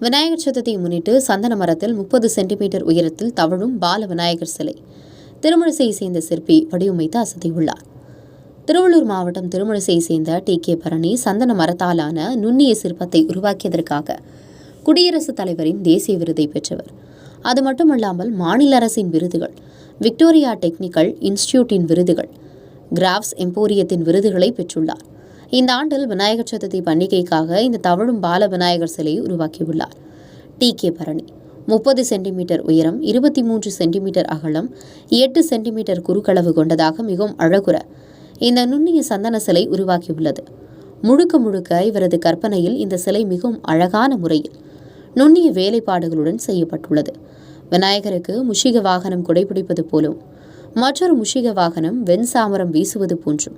விநாயகர் சதுர்த்தியை முன்னிட்டு சந்தன மரத்தில் 30 சென்டிமீட்டர் உயரத்தில் தவழும் பால விநாயகர் சிலை திருமழிசையை சேர்ந்த சிற்பி வடிவமைத்து அசத்தியுள்ளார். திருவள்ளூர் மாவட்டம் திருமழிசையை சேர்ந்த டி.கே. பரணி சந்தன மரத்தாலான நுண்ணிய சிற்பத்தை உருவாக்கியதற்காக குடியரசுத் தலைவரின் தேசிய விருதை பெற்றவர். அது மட்டுமல்லாமல் மாநில அரசின் விருதுகள், விக்டோரியா டெக்னிக்கல் இன்ஸ்டிடியூட்டின் விருதுகள், கிராஃப்ஸ் எம்போரியத்தின் விருதுகளை பெற்றுள்ளார். இந்த ஆண்டில் விநாயகர் சதுர்த்தி பண்டிகைக்காக இந்த தவழும் பால விநாயகர் சிலையை உருவாக்கியுள்ளார். டி.கே. பரணி 30 சென்டிமீட்டர் உயரம், 23 சென்டிமீட்டர் அகலம், 8 சென்டிமீட்டர் குறுக்களவு கொண்டதாக மிகவும் அழகுற இந்த நுண்ணிய சந்தன சிலை உருவாக்கியுள்ளது. முழுக்க முழுக்க இவரது கற்பனையில் இந்த சிலை மிகவும் அழகான முறையில் நுண்ணிய வேலைப்பாடுகளுடன் செய்யப்பட்டுள்ளது. விநாயகருக்கு முஷிக வாகனம் குடைபிடிப்பது போலும், மற்றொரு முஷிக வாகனம் வெண்சாமரம் வீசுவது போன்றும்,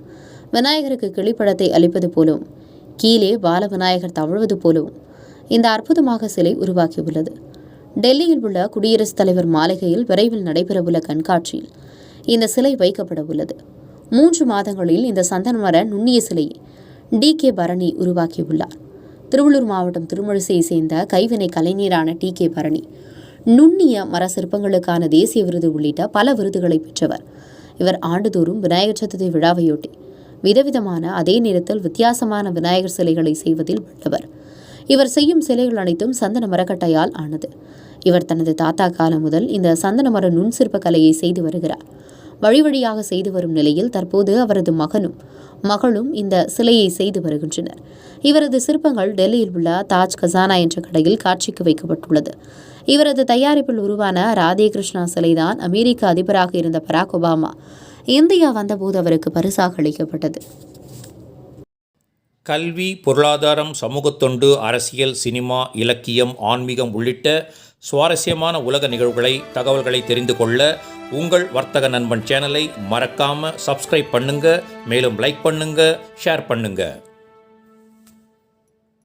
விநாயகருக்கு கிளிப்பழத்தை அளிப்பது போலவும், கீழே பால விநாயகர் தவழ்வது போலவும் இந்த அற்புதமாக சிலை உருவாக்கியுள்ளது. டெல்லியில் உள்ள குடியரசுத் தலைவர் மாளிகையில் விரைவில் நடைபெறவுள்ள கண்காட்சியில் இந்த சிலை வைக்கப்பட உள்ளது. 3 மாதங்களில் இந்த சந்தனமர நுண்ணிய சிலையை டி.கே. பரணி உருவாக்கியுள்ளார். திருவள்ளூர் மாவட்டம் திருமழிசையை சேர்ந்த கைவினை கலைஞரான டி.கே. பரணி நுண்ணிய மர சிற்பங்களுக்கான தேசிய விருது உள்ளிட்ட பல விருதுகளை பெற்றவர். இவர் ஆண்டுதோறும் விநாயகர் சதுர்த்தி விழாவையொட்டி விதவிதமான, அதே நேரத்தில் வித்தியாசமான விநாயகர் சிலைகளை செய்வதில் வல்லவர். இவர் செய்யும் சிலைகள் அனைத்தும் சந்தன மரக்கட்டையால் ஆனது. இவர் தனது தாத்தா காலம் முதல் இந்த சந்தன மர நுண் சிற்ப கலையை செய்து வருகிறார். வழி வழியாக செய்து வரும் நிலையில் தற்போது அவரது மகளும் இந்த சிலையை செய்து வருகின்றனர். இவரது சிற்பங்கள் டெல்லியில் உள்ள தாஜ் கசானா என்ற கடையில் காட்சிக்கு வைக்கப்பட்டுள்ளது. இவரது தயாரிப்பில் உருவான ராதே கிருஷ்ணா சிலைதான் அமெரிக்க அதிபராக இருந்த பராக் ஒபாமா இந்தியா வந்தபோது அவருக்கு பரிசாக அளிக்கப்பட்டது. கல்வி, பொருளாதாரம், சமூகத்தொண்டு, அரசியல், சினிமா, இலக்கியம், ஆன்மீகம் உள்ளிட்ட சுவாரஸ்யமான உலக நிகழ்வுகளை, தகவல்களை தெரிந்து கொள்ள உங்கள் வர்த்தக நண்பன் சேனலை மறக்காமல் சப்ஸ்கிரைப் பண்ணுங்க. மேலும் லைக் பண்ணுங்க, ஷேர் பண்ணுங்க.